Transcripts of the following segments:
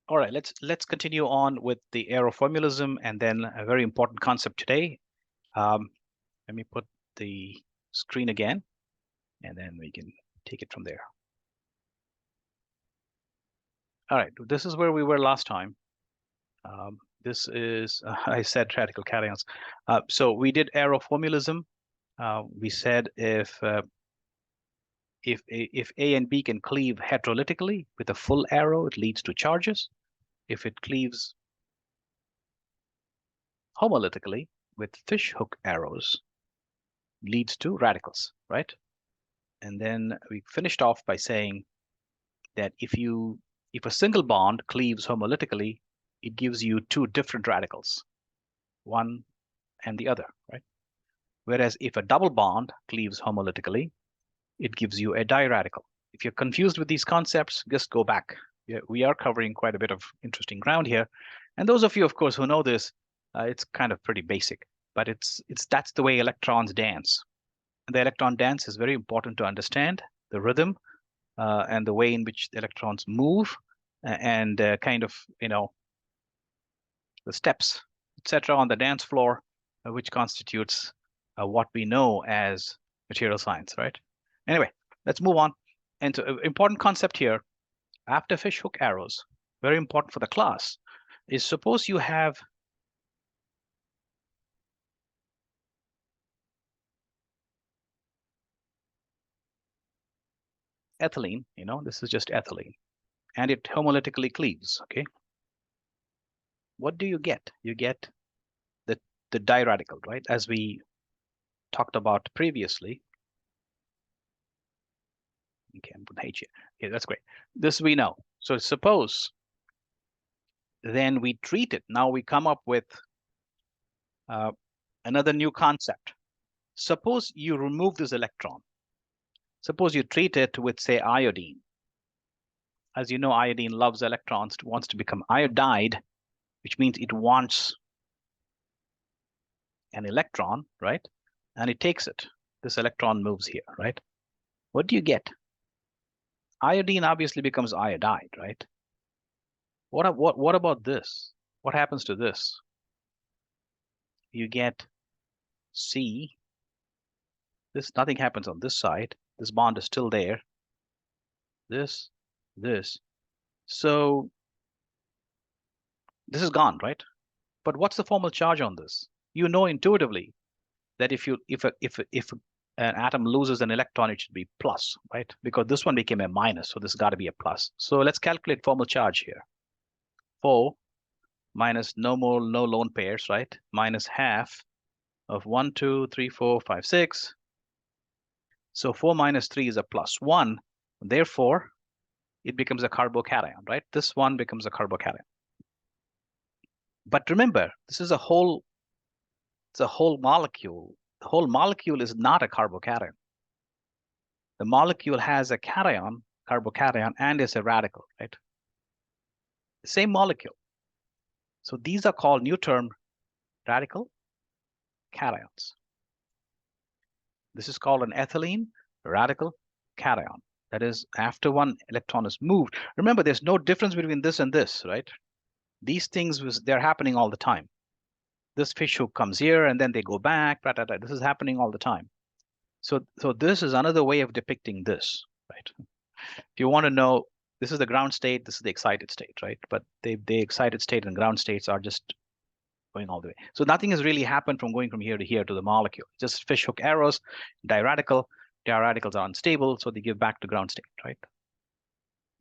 All right, let's continue on with the aeroformalism and then a very important concept today. Let me put the screen again, and then we can take it from there. All right, this is where we were last time. This is, I said radical cations. So we did aeroformalism. We said if A and B can cleave heterolytically with a full arrow, it leads to charges. If it cleaves homolytically with fishhook arrows, leads to radicals, right? And then we finished off by saying that if a single bond cleaves homolytically, it gives you two different radicals, one and the other, right? Whereas if a double bond cleaves homolytically, it gives you a diradical. If you're confused with these concepts, just go back. We are covering quite a bit of interesting ground here. And those of you, of course, who know this, it's kind of pretty basic, but that's the way electrons dance. And the electron dance is very important to understand the rhythm and the way in which the electrons move and kind of, the steps, etc. on the dance floor, which constitutes what we know as material science, right? Anyway, let's move on. And so, important concept here, after fishhook arrows, very important for the class, is suppose you have ethylene, this is just ethylene, and it homolytically cleaves, okay? What do you get? You get the diradical, right? As we talked about previously. Okay, I'm putting H here. Okay, that's great. This we know. So suppose then we treat it. Now we come up with another new concept. Suppose you remove this electron. Suppose you treat it with, say, iodine. As you know, iodine loves electrons, wants to become iodide, which means it wants an electron, right? And it takes it. This electron moves here, right? What do you get? Iodine obviously becomes iodide, right? What about this? What happens to this? You get C. Nothing happens on this side. This bond is still there. This. So this is gone, right? But what's the formal charge on this? You know intuitively that if an atom loses an electron, it should be plus, right? Because this one became a minus, so this got to be a plus. So let's calculate formal charge here. 4 minus no lone pairs, right? Minus half of 1, 2, 3, 4, 5, 6. So 4 minus 3 is a plus 1. Therefore, it becomes a carbocation, right? This one becomes a carbocation. But remember, this is it's a whole molecule. The whole molecule is not a carbocation. The molecule has a cation, carbocation, and is a radical, right? The same molecule. So these are called new term radical cations. This is called an ethylene radical cation. That is, after one electron is moved. Remember, there's no difference between this and this, right? These things, they're happening all the time. This fishhook comes here, and then they go back. This is happening all the time. So this is another way of depicting this, right? If you want to know, this is the ground state, this is the excited state, right? But the excited state and ground states are just going all the way. So nothing has really happened from going from here to here to the molecule. Just fishhook arrows, diradical. Diradicals are unstable, so they give back to ground state, right?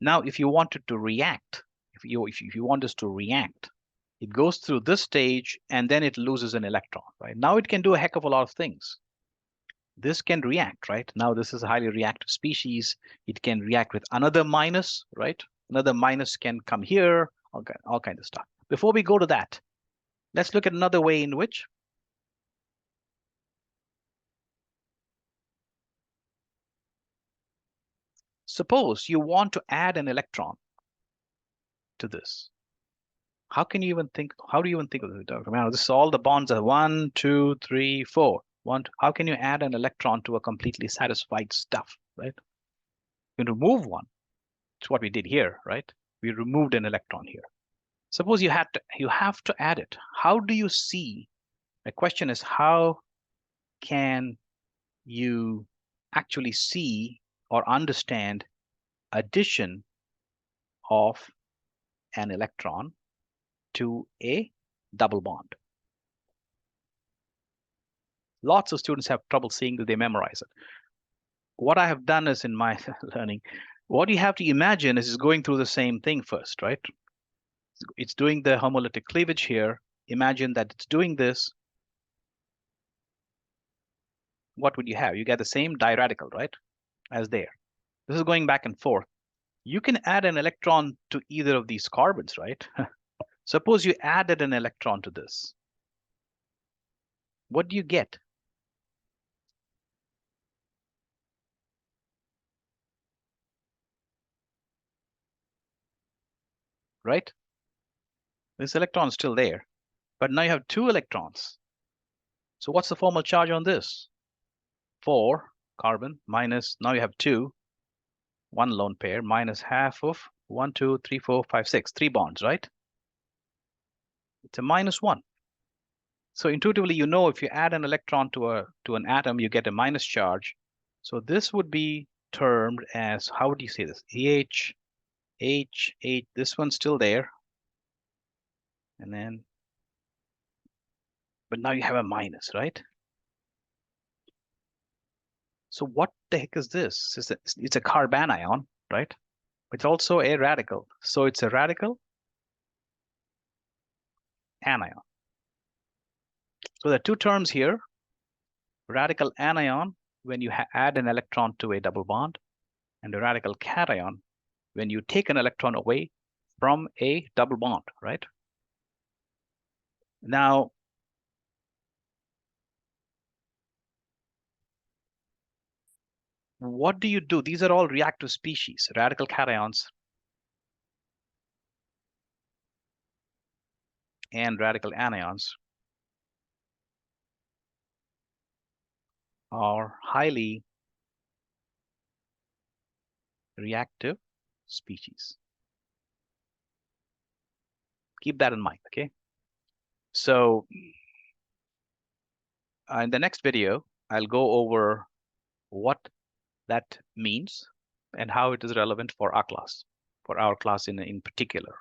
Now, if you wanted to react, if you want this to react, it goes through this stage and then it loses an electron, right? Now it can do a heck of a lot of things. This can react, right? Now this is a highly reactive species. It can react with another minus, right? Another minus can come here, all kinds of stuff. Before we go to that, let's look at another way in which suppose you want to add an electron to this. How do you even think of this? This is all the bonds are 1, 2, 3, 4. How can you add an electron to a completely satisfied stuff, right? You remove one. It's what we did here, right? We removed an electron here. Suppose you have to add it. How do you see? The question is, how can you actually see or understand addition of an electron to a double bond? Lots of students have trouble seeing that, they memorize it. What I have done is, in my learning, what you have to imagine is going through the same thing first, right? It's doing the homolytic cleavage here. Imagine that it's doing this. What would you have? You get the same diradical, right, as there. This is going back and forth. You can add an electron to either of these carbons, right? Suppose you added an electron to this. What do you get? Right? This electron is still there, but now you have two electrons. So what's the formal charge on this? 4 carbon minus, now you have 2, 1 lone pair, minus half of 1, 2, 3, 4, 5, 6, 3 bonds, right? It's a minus 1. So intuitively, you know, if you add an electron to an atom, you get a minus charge. So this would be termed as, how would you say this? H, H, H, this one's still there. And then, but now you have a minus, right? So what the heck is this? It's a carbanion, right? It's also a radical. So it's a radical anion. So there are two terms here. Radical anion, when you add an electron to a double bond, and a radical cation, when you take an electron away from a double bond, right? Now, what do you do? These are all reactive species. Radical cations and radical anions are highly reactive species. Keep that in mind, okay? So in the next video, I'll go over what that means and how it is relevant for our class in particular.